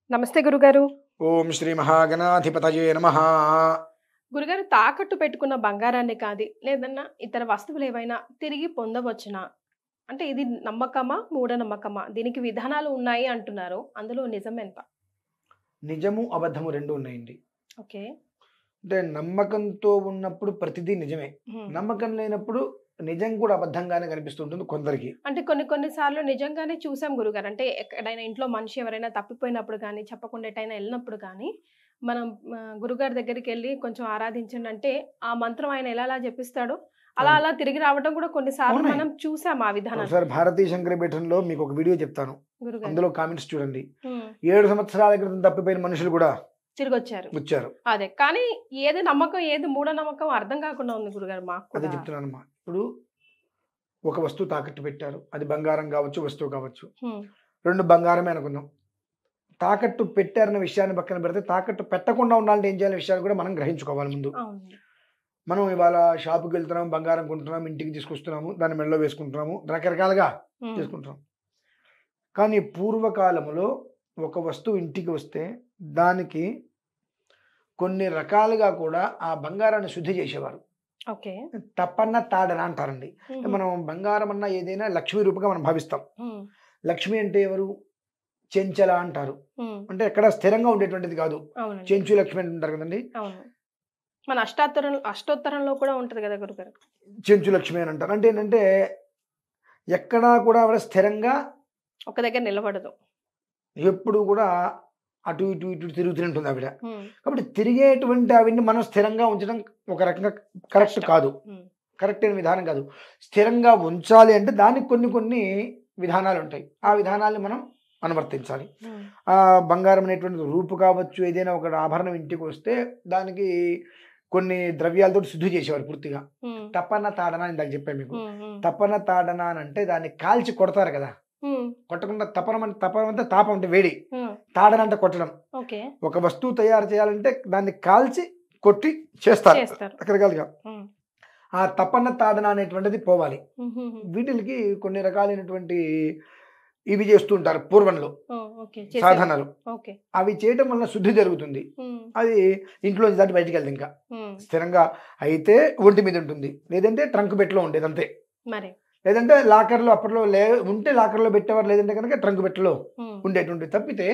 నమస్తే గురుగారు. ఓం శ్రీ మహాగణాధిపతయే నమః. గురుగారు, తాకట్టు పెట్టుకున్న బంగారాన్ని లేదన్నా ఇతర వస్తువులేవైనా తిరిగి పొందవచ్చునా? అంటే ఇది నమ్మకమా? మూఢనమ్మకమా? దీనికి విధానాలు ఉన్నాయి అంటున్నారు. అందులో నిజమెంత? నిజము, అబద్ధము 2 ఉన్నాయండి. ఓకే. అంటే నమ్మకంతో ఉన్నప్పుడు ప్రతిదీ నిజమే. హ్మ్. నమ్మకం లేనప్పుడు నిజం కూడా అబద్ధంగానే కనిపిస్తుంటుంది కొందరికి. అంటే కొన్ని సార్లు నిజంగానే చూసాం గురుగారు. అంటే ఎక్కడైనా ఇంట్లో మనిషి ఎవరైనా తప్పిపోయినప్పుడు గానీ, చెప్పకుండా ఎటైనా ఎళ్ళినప్పుడు గానీ, మనం గురుగారి దగ్గరికెళ్ళి కొంచెం ఆరాధించండంటే, ఆ మంత్రం ఆయన ఎలా జెప్పిస్తాడో, అలా అవును. అలా తిరిగి రావడం కూడా కొన్ని సార్లు ఉన్నాయి. మనం చూసాం ఆ విధానాన్ని. ఒకసారి భారతీయ శంకర పీఠంలో మీకు ఒక వీడియో చెప్తాను. గురుగారు. అందులో కామెంట్స్ చూడండి. హ్మ్. 7 సంవత్సరాల క్రితం తప్పిపోయిన మనుషులు కూడా తిరిగొచ్చారు. వచ్చారు. అదే. కానీ ఏది నమ్మకం, ఏది మూఢనమ్మకం అర్థం కాకుండా ఉంది గురుగారు మాకు అదే కూడా. చెప్తున్నానమ్మా. ఇప్పుడు ఒక వస్తువు తాకట్టు పెట్టారు. అది బంగారం కావచ్చు, వస్తువు కావచ్చు. హ్మ్. 2 బంగారమే అనుకుందాం. తాకట్టు పెట్టారన్న విషయాన్ని పక్కన పెడితే, తాకట్టు పెట్టకుండా ఉండాలంటే ఏం చేయాలనే విషయాన్ని కూడా మనం గ్రహించుకోవాలి ముందు. అవును. మనం ఇవాళ షాపుకెళ్తున్నాం, బంగారం కొంటున్నాం, ఇంటికి తీసుకొస్తున్నాము, దాన్ని మెడలో వేసుకుంటున్నాము, రకరకాలుగా హ్మ్. చేసుకుంటున్నాం. కానీ పూర్వకాలంలో ఒక వస్తువు ఇంటికి వస్తే, దానికి కొన్ని రకాలుగా కూడా ఆ బంగారాన్ని శుద్ధి చేసేవారు. ఓకే. తప్పన్న తాడన అంటారండి. హుహు. మనం బంగారం అన్న ఏదైనా లక్ష్మీ రూపంగా మనం భావిస్తాం. హ్మ్. లక్ష్మి అంటే ఎవరు? చెంచల అంటారు. హ్మ్. అంటే ఎక్కడ స్థిరంగా ఉండేటువంటిది కాదు. అవునండి. చెంచు లక్ష్మి అంటారు కదండీ! అవును. మన అష్టోత్తరంలో కూడా ఉంటది గదా గురుగారు. చెంచు లక్ష్మి అని అంటారు. అంటే ఏంటంటే, ఎక్కడా కూడా ఆవిడ స్థిరంగా ఒక దగ్గర నిలబడదు. ఎప్పుడు కూడా అటు ఇటు ఇటు తిరుగుతూనే ఉంటుంది ఆవిడ. హ్మ్. కాబట్టి తిరిగేటువంటి ఆవిడని మనం స్థిరంగా ఉంచడం ఒక రకంగా కరెక్ట్ కష్టం. కాదు. హ్మ్. కరెక్ట్ అయిన విధానం కాదు. స్థిరంగా ఉంచాలి అంటే దానికి కొన్ని విధానాలుంటాయి. ఆ విధానాల్ని మనం అనువర్తించాలి. హ్మ్. బంగారం అనేటువంటిది రూపు కావచ్చు, ఏదైనా ఒక ఆభరణం ఇంటికొస్తే దానికి కొన్ని ద్రవ్యాలతోటి శుద్ధి చేసేవారు పూర్తిగా. హ్మ్. తపన, తాడన ఇందాక చెప్పాను మీకు. హ్మ్. హ్మ్. తపన, తాడన అనంటే దాన్ని కాల్చి కొడతారు కదా! హ్మ్. కొట్టకుండా తపనం అంటే తాపం అంటే వేడి. హ్మ్. తాడన అంటే కొట్టడం. ఓకే. ఒక వస్తువు తయారు చేయాలంటే దాన్ని కాల్చి, కొట్టి చేస్తారు చేస్తారు. రకరకాలుగా. హ్మ్. ఆ తపన, తాడన అనేటువంటిది పోవాలి. హుహుహు. వీటిలికి కొన్ని రకాలైనటువంటి ఇవి చేస్తూ ఉంటారు పూర్వంలో ఓహ్! ఓకే. చేసేవారు. సాధనలు. ఓకే. అవి చేయటం వలన శుద్ధి జరుగుతుంది. హ్మ్. అది ఇంట్లోంచి దాటి బయటికెళ్ళదింకా. హ్మ్. స్థిరంగా అయితే ఒంటి మీద ఉంటుంది. లేదంటే ట్రంక్ బెట్‌లో ఉండేది అంతే. మరి. లేదంటే లాకర్‌లో అప్పట్లో ఉంటే లాకర్‌లో పెట్టేవారు. లేదంటే గనక ట్రంక్ బెట్‌లో హ్మ్. ఉండేటువంటివి. తప్పితే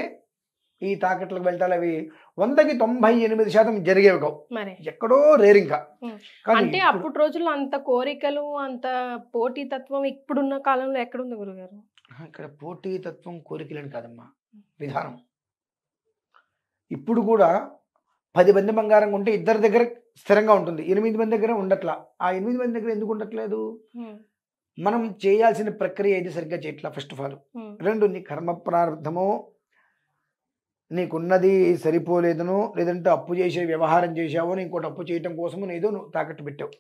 ఈ తాకట్లకు వెళ్ళటాలు అవి 100కి 98% జరిగేవి కావు. మరి. ఎక్కడో రేర్ ఇంకా. హ్మ్. కానీ అంటే ఇప్పుడు అప్పటి రోజుల్లో అంత కోరికలు, అంత పోటీతత్వం ఇప్పుడున్న కాలంలో ఎక్కడుంది గురుగారు? ఇక్కడ పోటీతత్వం, కోరికలని కాదమ్మా. విధానం. ఇప్పుడు కూడా 10 మంది బంగారం కొంటే ఇద్దరి దగ్గర స్థిరంగా ఉంటుంది. 8 మంది దగ్గర ఉండట్లా. ఆ 8 మంది దగ్గర ఎందుకు ఉండట్లేదు? హ్మ్. మనం చేయాల్సిన ప్రక్రియ ఏది సరిగ్గా చేయట్లా ఫస్ట్ ఆఫ్ ఆల్. హ్మ్. 2 నీ కర్మ ప్రారంధమో, నీకున్నది సరిపోలేదనో, లేదంటే అప్పు చేసే వ్యవహారం చేశావో, ఇంకోటి అప్పు చేయటం కోసమో ఏదో నువ్వు తాకట్టు పెట్టావు.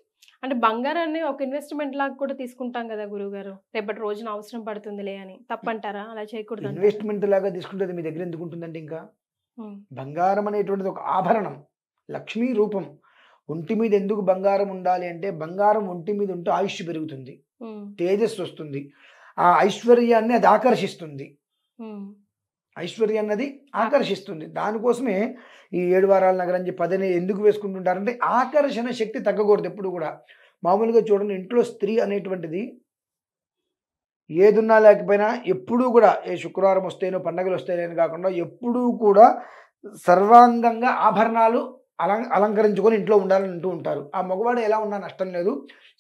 అంటే బంగారాన్ని ఒక ఇన్వెస్ట్‌మెంట్ లాగా కూడా తీసుకుంటాం గదా గురువుగారు. రేపటి రోజున అవసరం పడుతుందిలే అని. తప్పంటారా? అలా చేయకూడదంటారా? ఇన్వెస్ట్‌మెంట్ లాగా తీసుకుంటే అది మీ దగ్గర ఎందుకుంటుందండి ఇంకా? హ్మ్. బంగారం అనేటువంటిది ఒక ఆభరణం. లక్ష్మీ రూపం. ఒంటి మీద ఎందుకు బంగారం ఉండాలి అంటే, బంగారం ఒంటి మీద ఉంటే ఆయుష్ పెరుగుతుంది. హ్మ్. తేజస్సు వస్తుంది. ఆ ఐశ్వర్యాన్ని అది ఆకర్షిస్తుంది. హ్మ్. ఐశ్వర్యాన్నది ఆకర్షిస్తుంది. దానికోసమే ఈ 7 వారాల నగరం చెప్పి అదని ఎందుకు వేసుకుంటుంటారంటే, ఆకర్షణ శక్తి తగ్గకూడదు ఎప్పుడు గూడా. మామూలుగా చూడండి, ఇంట్లో స్త్రీ అనేటువంటిది ఏదున్నా లేకపోయినా ఎప్పుడూ గూడా ఏ శుక్రవారం వస్తేనో, పండగలొస్తేనే అని కాకుండా ఎప్పుడూ కూడా సర్వాంగంగా ఆభరణాలు అలంకరించుకొని ఇంట్లో ఉండాలని అంటూ ఉంటారు. ఆ మగవాడు ఎలా ఉన్నా నష్టం లేదు.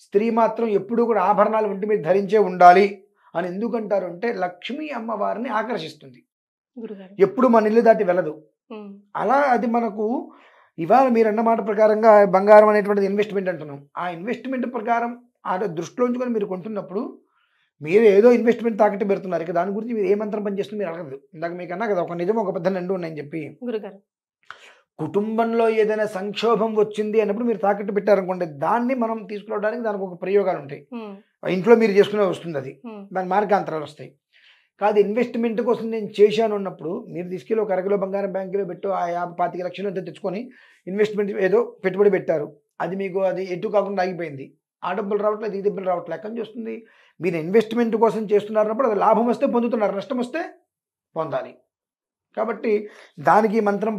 స్త్రీ మాత్రం ఎప్పుడూ కూడా ఆభరణాలు ఒంటి మీద ధరించే ఉండాలి అని ఎందుకంటారు అంటే, లక్ష్మీ అమ్మవారిని ఆకర్షిస్తుంది. గురుగారు. ఎప్పుడు మన ఇల్లు దాటి వెళ్ళదు. హ్మ్. అలా అది మనకు ఇవాళ మీరన్న మాట ప్రకారంగా బంగారం అనేటువంటిది ఇన్వెస్ట్‌మెంట్ అంటున్నాం. ఆ ఇన్వెస్ట్‌మెంట్ ప్రకారం దృష్టిలో ఉంచుకొని మీరు కొంటున్నప్పుడు, మీరు ఏదో ఇన్వెస్ట్‌మెంట్ తాకట్టు పెడుతున్నారు. ఇక దాని గురించి మీరు ఏ మంత్రం పనిచేస్తుందో మీరు అడగదు. ఇందాక మీకన్నా కదా! ఒక నిజం, ఒక అబద్ధం 2 ఉన్నాయని చెప్పి. గురుగారు. కుటుంబంలో ఏదైనా సంక్షోభం వచ్చింది అన్నప్పుడు మీరు తాకట్టు పెట్టారనుకోండి, దాన్ని మనం తీసుకురావడానికి దానికి ఒక ప్రయోగాలుంటాయి. హ్మ్. ఇంట్లో మీరు చేసుకునే వస్తుందది. హ్మ్. దాని మార్గాంతరాలొస్తాయి. కాదు, ఇన్వెస్ట్‌మెంట్ కోసం నేను చేశాను అన్నప్పుడు, మీరు తీసుకెళ్ళి ఒక అరకిలో బంగారం బ్యాంకులో పెట్టో, ఆ 25 లక్షలు ఎంతో తెచ్చుకొని ఇన్వెస్ట్‌మెంట్ ఏదో పెట్టుబడి పెట్టారు. అది మీకు అది ఎటు కాకుండా ఆగిపోయింది. ఆ డబ్బులు రావట్లేదు, ఈ డబ్బులు రావట్లేదు. ఎక్కడి నుంచి వస్తుంది? మీరు ఇన్వెస్ట్‌మెంట్ కోసం చేస్తున్నారన్నప్పుడు అది లాభం వస్తే పొందుతున్నారు, నష్టం వస్తే పొందాలి. కాబట్టి దానికి ఈ మంత్రం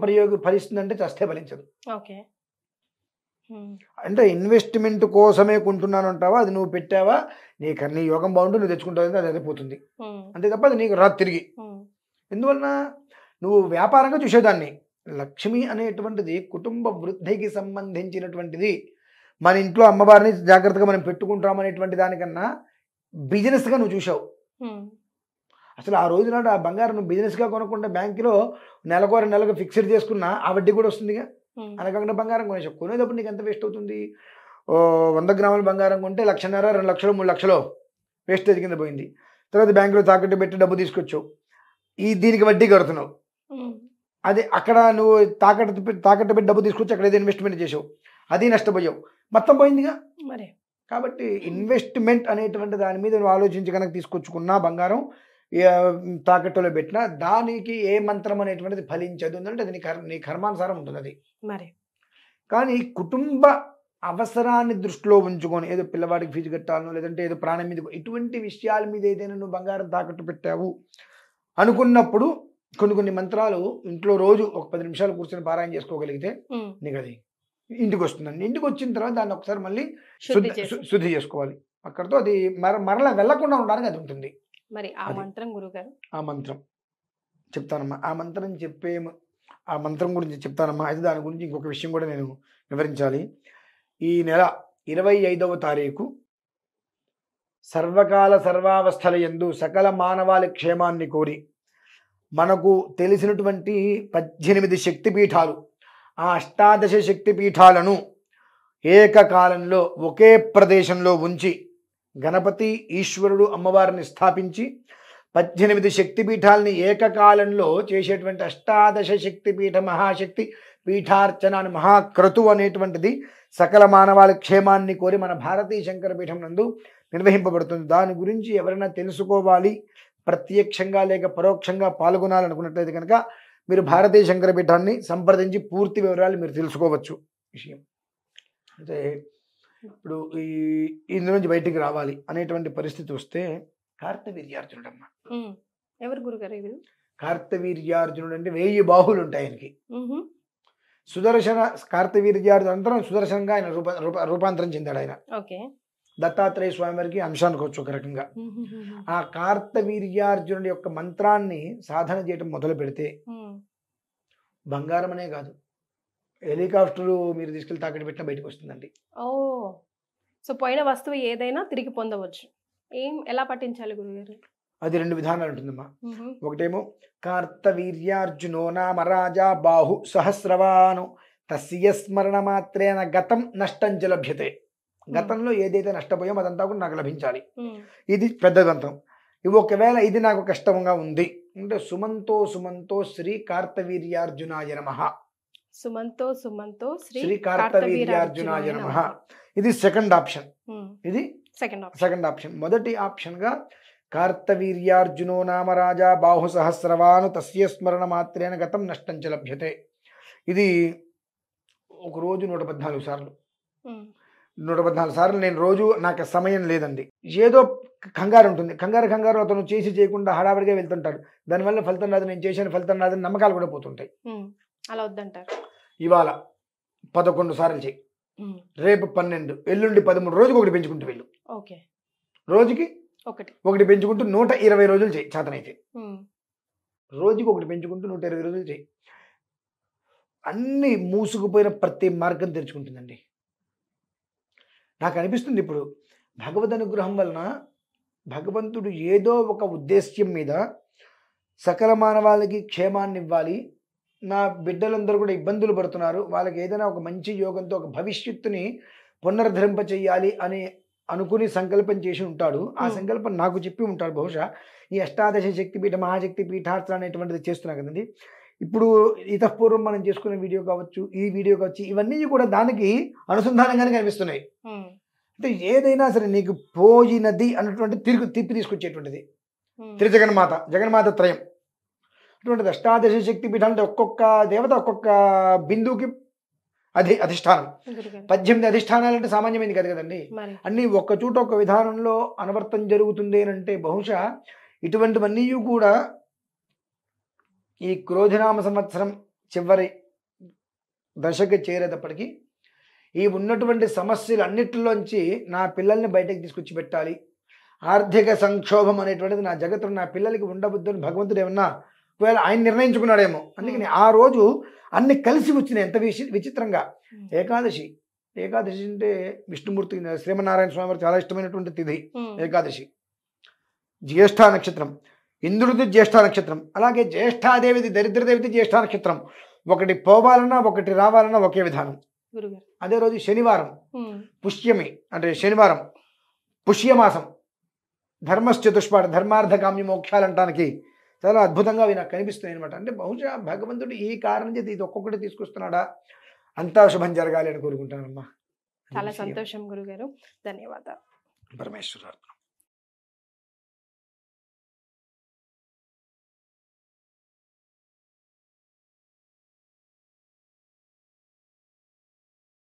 ఫలిస్తుందంటే చస్తే ఫలించదు. ఓకే. అంటే ఇన్వెస్ట్మెంట్ కోసమే కొంటున్నాను అంటావా, అది నువ్వు పెట్టావా, నీ యోగం బాగుంటుంది, నువ్వు తెచ్చుకుంటావు, అది పోతుంది అంతే తప్ప అది నీకు రాదు తిరిగి. ఎందువలన నువ్వు వ్యాపారంగా చూసేదాన్ని. లక్ష్మి అనేటువంటిది కుటుంబ వృద్ధికి సంబంధించినటువంటిది. మన ఇంట్లో అమ్మవారిని జాగ్రత్తగా మనం పెట్టుకుంటాం అనేటువంటి దానికన్నా బిజినెస్గా నువ్వు చూసావు. అసలు ఆ రోజు నాడు ఆ బంగారం నువ్వు బిజినెస్గా కొనుక్కుంటే బ్యాంకులో నెలకు ఫిక్స్డ్ చేసుకున్నా ఆ వడ్డీ కూడా వస్తుందిగా. అనకుండా బంగారం కొనేసావు, కొనేటప్పుడు నీకు ఎంత వేస్ట్ అవుతుంది? 100 గ్రాముల బంగారం కొంటే 1,50,000, 2 లక్షలు, 3 లక్షలు వేస్టేజ్ కింద పోయింది. తర్వాత బ్యాంకులో తాకట్టు పెట్టి డబ్బు తీసుకొచ్చావు, దీనికి వడ్డీ కడుతున్నావు. అది అక్కడ నువ్వు తాకట్టు పెట్టి డబ్బు తీసుకొచ్చి అక్కడ ఏదో ఇన్వెస్ట్మెంట్ చేసావు, అది నష్టపోయావు, మొత్తం పోయిందిగా. మరి కాబట్టి ఇన్వెస్ట్మెంట్ అనేటువంటి దాని మీద నువ్వు ఆలోచించి కనుక తీసుకొచ్చుకున్నా బంగారం తాకట్టులో పెట్టినా దానికి ఏ మంత్రం అనేటువంటిది ఫలించదు. అంటే అది నీ కర్మానుసారం ఉంటుంది అది. మరి కానీ కుటుంబ అవసరాన్ని దృష్టిలో ఉంచుకొని ఏదో పిల్లవాడికి ఫీజు కట్టాలనో లేదంటే ఏదో ప్రాణం మీద ఇటువంటి విషయాల మీద ఏదైనా నువ్వు బంగారం తాకట్టు పెట్టావు అనుకున్నప్పుడు కొన్ని మంత్రాలు ఇంట్లో రోజు ఒక 10 నిమిషాలు కూర్చొని పారాయణ చేసుకోగలిగితే నీకు అది ఇంటికి వస్తుందండి. ఇంటికి వచ్చిన తర్వాత దాన్ని ఒకసారి మళ్ళీ శుద్ధి చేసుకోవాలి. అక్కడితో అది మరలా వెళ్లకుండా ఉండడానికి అది ఉంటుంది. మరి ఆ మంత్రం గురుగారు, ఆ మంత్రం చెప్తానమ్మా. ఆ మంత్రం గురించి చెప్తానమ్మా. అయితే దాని గురించి ఇంకొక విషయం కూడా నేను వివరించాలి. ఈ నెల 25వ తారీఖు సర్వకాల సర్వావస్థల యందు సకల మానవాళి క్షేమాన్ని కోరి మనకు తెలిసినటువంటి 18 శక్తిపీఠాలు, ఆ 18 శక్తిపీఠాలను ఏకకాలంలో ఒకే ప్రదేశంలో ఉంచి గణపతి, ఈశ్వరుడు, అమ్మవారిని స్థాపించి 18 శక్తిపీఠాలని ఏకకాలంలో చేసేటువంటి 18 శక్తిపీఠ మహాశక్తి పీఠార్చన అని మహాక్రతు అనేటువంటిది సకల మానవాళి క్షేమాన్ని కోరి మన భారతీయ శంకరపీఠం నందు నిర్వహింపబడుతుంది. దాని గురించి ఎవరైనా తెలుసుకోవాలి, ప్రత్యక్షంగా లేక పరోక్షంగా పాల్గొనాలనుకున్నట్లయితే కనుక మీరు భారతీయ శంకరపీఠాన్ని సంప్రదించి పూర్తి వివరాలు మీరు తెలుసుకోవచ్చు. విషయం అంటే ఇప్పుడు ఇందు నుంచి బయటికి రావాలి అనేటువంటి పరిస్థితి వస్తే కార్తవీర్యార్జునుడమ్మ. ఎవరు గురుగారు ఇది? కార్తవీర్యార్జునుడు అంటే 1000 బాహువులు ఉంటాయి ఆయనకి. కార్తవీర్యార్జున అంతరం సుదర్శనంగా ఆయన రూపాంతరం చెందాడు ఆయన. దత్తాత్రేయ స్వామి వారికి అంశానికి వచ్చు ఒక రకంగా. ఆ కార్తవీర్యార్జునుడి యొక్క మంత్రాన్ని సాధన చేయడం మొదలు పెడితే బంగారం అనే కాదు, హెలికాప్టర్ మీరు తీసుకెళ్లి తాకట్టు పెట్టినా బయటకు వస్తుందండి. సో పోయిన వస్తువు ఏదైనా తిరిగి పొందవచ్చు. ఎలా పఠించాలి గురుగారు? అది 2 విధానాలు ఉంటుందమ్మా. ఒకటేమో కార్తవీర్యార్జునో నామ రాజా బాహు సహస్రవాను తస్య స్మరణ మాత్రేన గతం నష్టం చ లభ్యతే. గతంలో ఏదైతే నష్టపోయామో అదంతా కూడా నాకు లభించాలి. ఇది పెద్ద మంత్రం. ఇవి ఒకవేళ ఇది నాకు కష్టంగా ఉంది అంటే సుమంతో శ్రీ కార్తవీర్యార్జునాయ నమః. సుమంతో శ్రీ కార్తవీర్యార్జునాయ నమః. ఇది సెకండ్ ఆప్షన్. ఇది సెకండ్ ఆప్షన్. మొదటి ఆప్షన్ గా కార్తవీర్యార్జునో నామ రాజా బాహు సహస్రవాను తస్య స్మరణ మాత్రేన గతం నష్టం చ లభ్యతే. ఇది ఒక రోజు 114 సార్లు. 114 సార్లు నేను రోజు నాకు సమయం లేదండి, ఏదో కంగారు ఉంటుంది, కంగారు అతను చేసి చేయకుండా హడావిడిగా వెళ్తుంటాడు, దానివల్ల ఫలితం రాదు, నేను చేసిన ఫలితం రాదని నమ్మకాలు కూడా పోతుంటాయి. అలా వద్దంటారు. ఇవాళ 11 సార్లు చేయి, రేపు 12, ఎల్లుండి 13, రోజుకి ఒకటి పెంచుకుంటూ వెళ్ళు. రోజుకి ఒకటి పెంచుకుంటూ 120 రోజులు చేయి. చేతనైతే రోజుకి ఒకటి పెంచుకుంటూ 120 రోజులు చేయి. అన్ని మూసుకుపోయిన ప్రతి మార్గం తెరుచుకుంటుందండి. నాకు అనిపిస్తుంది ఇప్పుడు భగవద్ అనుగ్రహం వలన భగవంతుడు ఏదో ఒక ఉద్దేశ్యం మీద సకల మానవాళికి క్షేమాన్ని ఇవ్వాలి, నా బిడ్డలందరూ కూడా ఇబ్బందులు పడుతున్నారు, వాళ్ళకి ఏదైనా ఒక మంచి యోగంతో ఒక భవిష్యత్తుని పునరుద్ధరింప చెయ్యాలి అని అనుకుని సంకల్పం చేసి ఉంటాడు. ఆ సంకల్పం నాకు చెప్పి ఉంటాడు. బహుశా ఈ 18 శక్తిపీఠ మహాశక్తి పీఠార్చన అనేటువంటిది చేస్తున్నా కదండి. ఇప్పుడు ఇతపూర్వం మనం చేసుకునే వీడియో కావచ్చు, ఈ వీడియో కావచ్చు, ఇవన్నీ కూడా దానికి అనుసంధానంగానే కనిపిస్తున్నాయి. అంటే ఏదైనా సరే నీకు పోయినది అన్నటువంటి తిప్పి తీసుకొచ్చేటువంటిది జగన్మాత త్రయం. అటువంటిది 18 శక్తి పీఠాలు అంటే ఒక్కొక్క దేవత ఒక్కొక్క బిందువుకి అధిష్టానం. 18 అధిష్టానాలు అంటే సామాన్యమైనది కాదు కదండి. అన్ని ఒక్క చోట ఒక విధానంలో అనవర్తం జరుగుతుంది అంటే బహుశా ఇటువంటివన్నీ కూడా ఈ క్రోధినామ సంవత్సరం చివరి దశకి చేరేటప్పటికి ఈ ఉన్నటువంటి సమస్యలు అన్నిటిలోంచి నా పిల్లల్ని బయటకు తీసుకొచ్చి పెట్టాలి, ఆర్థిక సంక్షోభం అనేటువంటిది నా జగత్తులో నా పిల్లలకి ఉండబుద్దని భగవంతుడు ఏమన్నా ఒకవేళ ఆయన నిర్ణయించుకున్నాడేమో. అందుకని ఆ రోజు అన్ని కలిసి వచ్చినాయి. ఎంత విచిత్రంగా ఏకాదశి అంటే విష్ణుమూర్తి శ్రీమన్నారాయణ స్వామి వారు చాలా ఇష్టమైనటువంటి తిథి ఏకాదశి. జ్యేష్ఠ నక్షత్రం, ఇంద్రుడిది జ్యేష్ఠ నక్షత్రం, అలాగే జ్యేష్ఠాదేవిది దరిద్రదేవిది జ్యేష్ఠ నక్షత్రం. ఒకటి పోవాలన్నా ఒకటి రావాలన్నా ఒకే విధానం. అదే రోజు శనివారం పుష్యమి అంటే శనివారం, పుష్యమాసం, ధర్మశ్చతుష్పాఠ ధర్మార్థ కామ్య మోక్షాలు అంటానికి చాలా అద్భుతంగా అవి నాకు కనిపిస్తున్నాయి అనమాట. అంటే బహుశా భగవంతుడు ఈ కారణం చేతి ఇది ఒక్కొక్కటి తీసుకొస్తున్నాడా, అంతా శుభం జరగాలి అని కోరుకుంటానమ్మా. చాలా సంతోషం గురుగారు, ధన్యవాదాలు. పరమేశ్వరార్పణ.